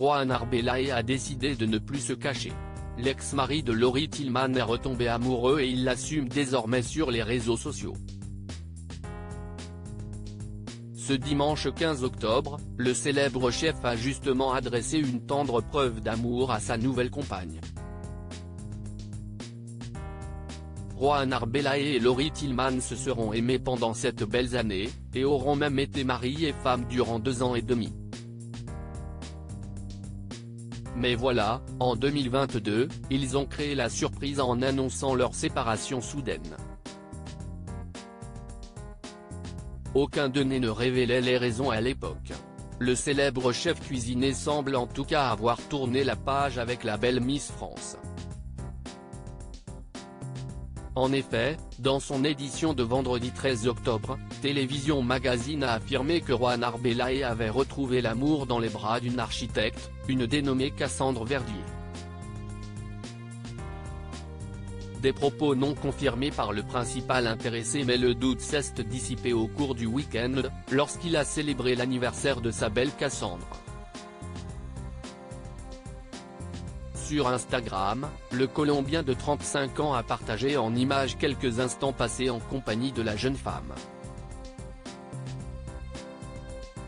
Rohan Arbelae a décidé de ne plus se cacher. L'ex-mari de Laurie Tillman est retombé amoureux et il l'assume désormais sur les réseaux sociaux. Ce dimanche 15 octobre, le célèbre chef a justement adressé une tendre preuve d'amour à sa nouvelle compagne. Rohan Arbelae et Laurie Tillman se seront aimés pendant 7 belles années, et auront même été mari et femme durant 2 ans et demi. Mais voilà, en 2022, ils ont créé la surprise en annonçant leur séparation soudaine. Aucun d'eux ne révélait les raisons à l'époque. Le célèbre chef cuisinier semble en tout cas avoir tourné la page avec la belle Miss France. En effet, dans son édition de vendredi 13 octobre, Télévision Magazine a affirmé que Rohan Arbelae avait retrouvé l'amour dans les bras d'une architecte, une dénommée Cassandre Verdier. Des propos non confirmés par le principal intéressé, mais le doute s'est dissipé au cours du week-end, lorsqu'il a célébré l'anniversaire de sa belle Cassandre. Sur Instagram, le Colombien de 35 ans a partagé en images quelques instants passés en compagnie de la jeune femme.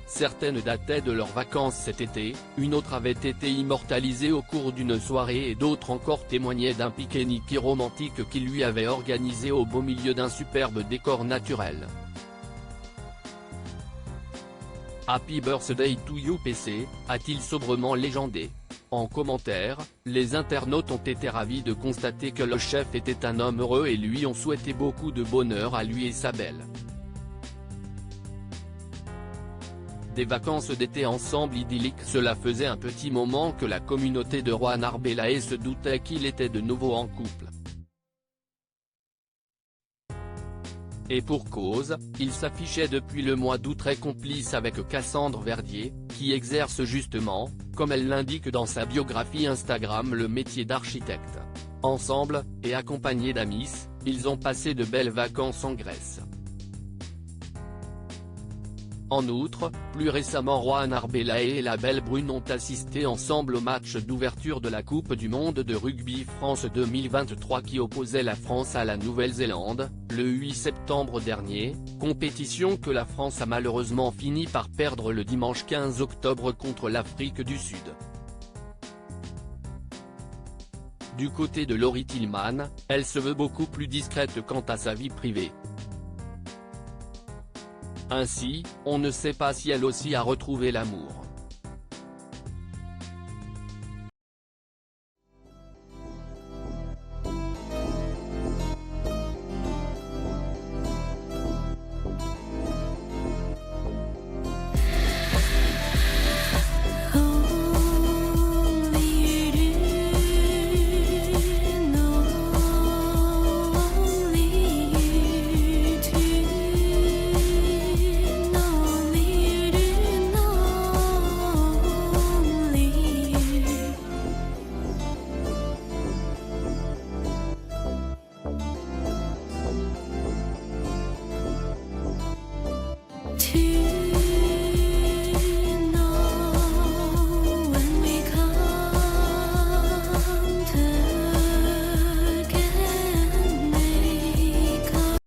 Certaines dataient de leurs vacances cet été, une autre avait été immortalisée au cours d'une soirée et d'autres encore témoignaient d'un pique-nique romantique qu'il lui avait organisé au beau milieu d'un superbe décor naturel. Happy birthday to you PC, a-t-il sobrement légendé. En commentaire, les internautes ont été ravis de constater que le chef était un homme heureux et lui ont souhaité beaucoup de bonheur à lui et sa belle. Des vacances d'été ensemble idylliques, cela faisait un petit moment que la communauté de Rohan Arbelae se doutait qu'il était de nouveau en couple. Et pour cause, il s'affichait depuis le mois d'août très complice avec Cassandre Verdier, qui exerce justement, comme elle l'indique dans sa biographie Instagram, le métier d'architecte. Ensemble, et accompagnés d'amis, ils ont passé de belles vacances en Grèce. En outre, plus récemment Rohan Arbelae et la belle brune ont assisté ensemble au match d'ouverture de la Coupe du monde de rugby France 2023 qui opposait la France à la Nouvelle-Zélande, le 8 septembre dernier, compétition que la France a malheureusement fini par perdre le dimanche 15 octobre contre l'Afrique du Sud. Du côté de Laurie Tillman, elle se veut beaucoup plus discrète quant à sa vie privée. Ainsi, on ne sait pas si elle aussi a retrouvé l'amour.